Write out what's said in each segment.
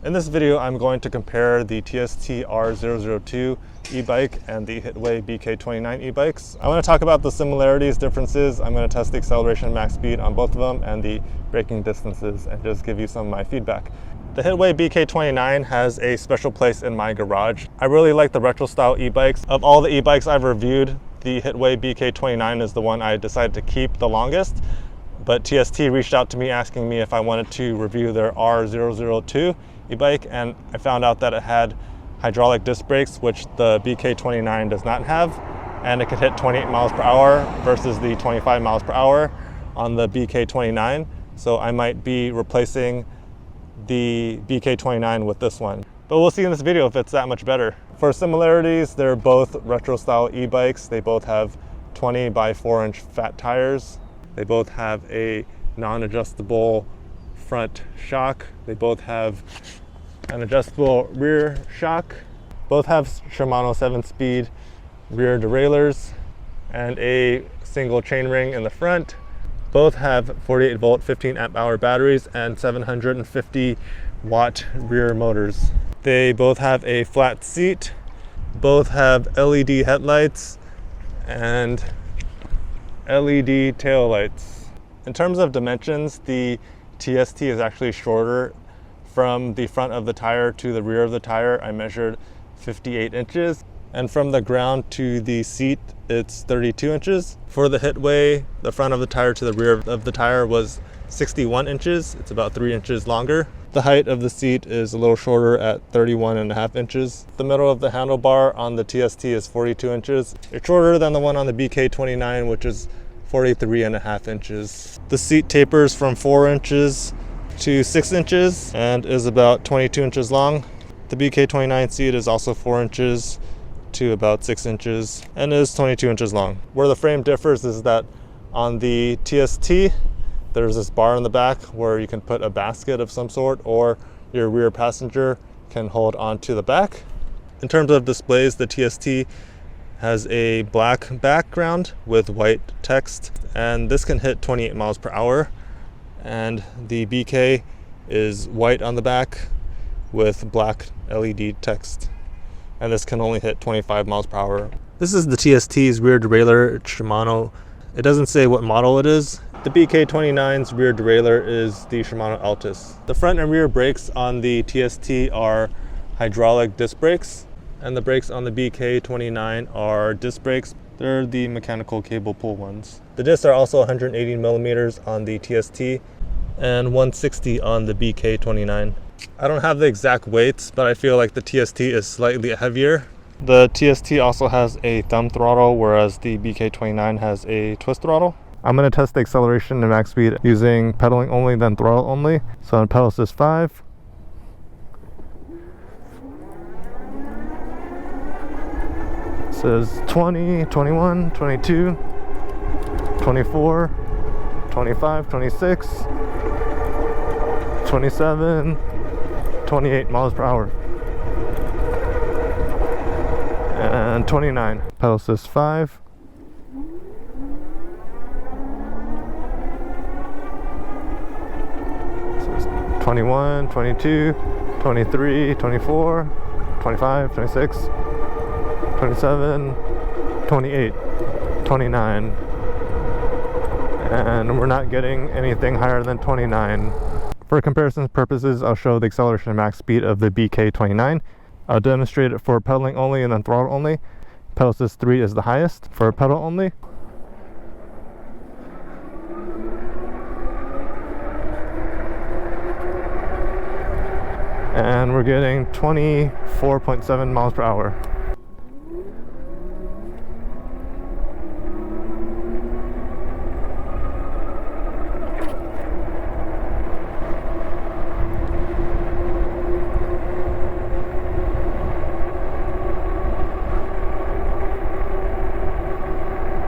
In this video, I'm going to compare the TST R002 e-bike and the Hitway BK29 e-bikes. I want to talk about the similarities, differences. I'm going to test the acceleration max speed on both of them and the braking distances and just give you some of my feedback. The Hitway BK29 has a special place in my garage. I really like the retro style e-bikes. Of all the e-bikes I've reviewed, the Hitway BK29 is the one I decided to keep the longest. But TST reached out to me asking me if I wanted to review their R002 e-bike, and I found out that it had hydraulic disc brakes, which the BK29 does not have, and it could hit 28 miles per hour versus the 25 miles per hour on the BK29. So I might be replacing the BK29 with this one. But we'll see in this video if it's that much better. For similarities, they're both retro style e-bikes. They both have 20 by 4-inch fat tires. They both have a non-adjustable front shock. They both have an adjustable rear shock. Both have Shimano 7-speed rear derailleurs and a single chainring in the front. Both have 48 volt 15 amp hour batteries and 750 watt rear motors. They both have a flat seat. Both have LED headlights and LED tail lights. In terms of dimensions, the TST is actually shorter. From the front of the tire to the rear of the tire, I measured 58 inches. And from the ground to the seat, it's 32 inches. For the Hitway, the front of the tire to the rear of the tire was 61 inches. It's about 3 inches longer. The height of the seat is a little shorter at 31.5 inches. The middle of the handlebar on the TST is 42 inches. It's shorter than the one on the BK29, which is 43.5 inches. The seat tapers from 4 inches to 6 inches and is about 22 inches long. The BK29 seat is also 4 inches to about 6 inches and is 22 inches long. Where the frame differs is that on the TST, there's this bar in the back where you can put a basket of some sort, or your rear passenger can hold onto the back. In terms of displays, the TST has a black background with white text, and this can hit 28 miles per hour. And the BK is white on the back with black LED text, and this can only hit 25 miles per hour. This is the TST's rear derailleur. It's Shimano. It doesn't say what model it is. The BK29's rear derailleur is the Shimano Altus. The front and rear brakes on the TST are hydraulic disc brakes, and the brakes on the BK29 are disc brakes. They're the mechanical cable pull ones. The discs are also 180 millimeters on the TST and 160 on the BK29. I don't have the exact weights, but I feel like the TST is slightly heavier. The TST also has a thumb throttle, whereas the BK29 has a twist throttle. I'm going to test the acceleration and max speed using pedaling only, then throttle only. So on pedal assist 5. It says 20, 21, 22, 24, 25, 26, 27, 28 miles per hour. And 29. Pedal assist 5. So it's 21, 22, 23, 24, 25, 26, 27, 28, 29. And we're not getting anything higher than 29. For comparison purposes, I'll show the acceleration and max speed of the BK29. I'll demonstrate it for pedaling only and then throttle only. Pedal assist 3 is the highest for pedal only. And we're getting 24.7 miles per hour.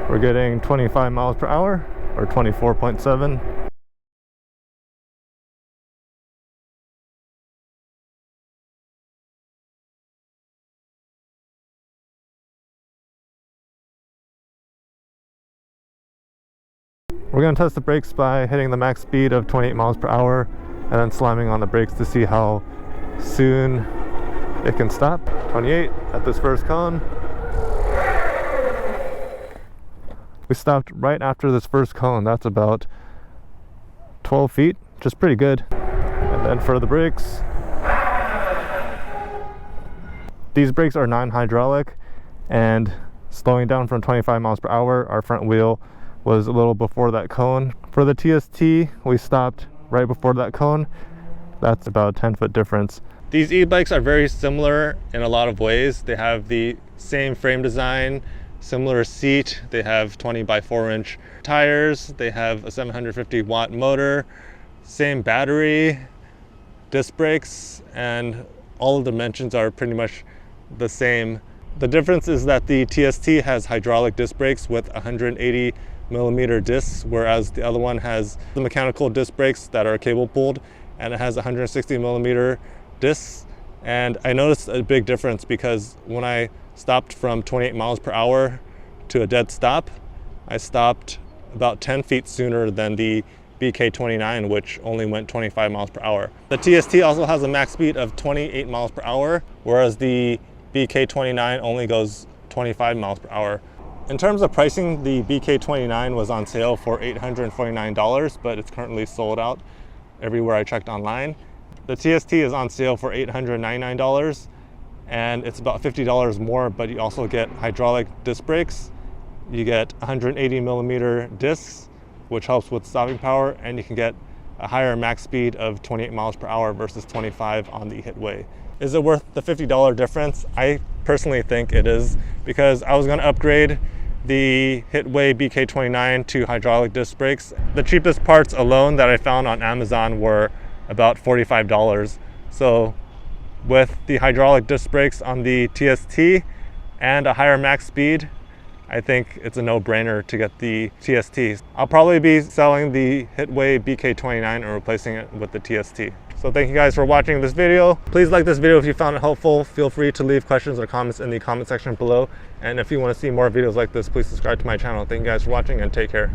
We're getting 25 miles per hour, or 24.7. We're going to test the brakes by hitting the max speed of 28 miles per hour and then slamming on the brakes to see how soon it can stop. 28 at this first cone. We stopped right after this first cone. That's about 12 feet, which is pretty good. And then for the brakes, these brakes are non-hydraulic, and slowing down from 25 miles per hour, our front wheel was a little before that cone. For the TST, we stopped right before that cone. That's about a 10-foot difference. These e-bikes are very similar in a lot of ways. They have the same frame design, similar seat. They have 20 by 4 inch tires. They have a 750 watt motor, same battery, disc brakes, and all of the dimensions are pretty much the same. The difference is that the TST has hydraulic disc brakes with 180 millimeter discs, whereas the other one has the mechanical disc brakes that are cable pulled, and it has 160 millimeter discs. And I noticed a big difference because when I stopped from 28 miles per hour to a dead stop, I stopped about 10 feet sooner than the BK29, which only went 25 miles per hour. The TST also has a max speed of 28 miles per hour, whereas the BK29 only goes 25 miles per hour. In terms of pricing, the BK29 was on sale for $849, but it's currently sold out everywhere I checked online. The TST is on sale for $899, and it's about $50 more, but you also get hydraulic disc brakes. You get 180 millimeter discs, which helps with stopping power, and you can get a higher max speed of 28 miles per hour versus 25 on the Hitway. Is it worth the $50 difference? I personally think it is, because I was going to upgrade the Hitway BK29 to hydraulic disc brakes. The cheapest parts alone that I found on Amazon were about $45. So with the hydraulic disc brakes on the TST and a higher max speed, I think it's a no-brainer to get the TST. I'll probably be selling the Hitway BK29 and replacing it with the TST. So thank you guys for watching this video. Please like this video if you found it helpful. Feel free to leave questions or comments in the comment section below. And if you want to see more videos like this, please subscribe to my channel. Thank you guys for watching, and take care.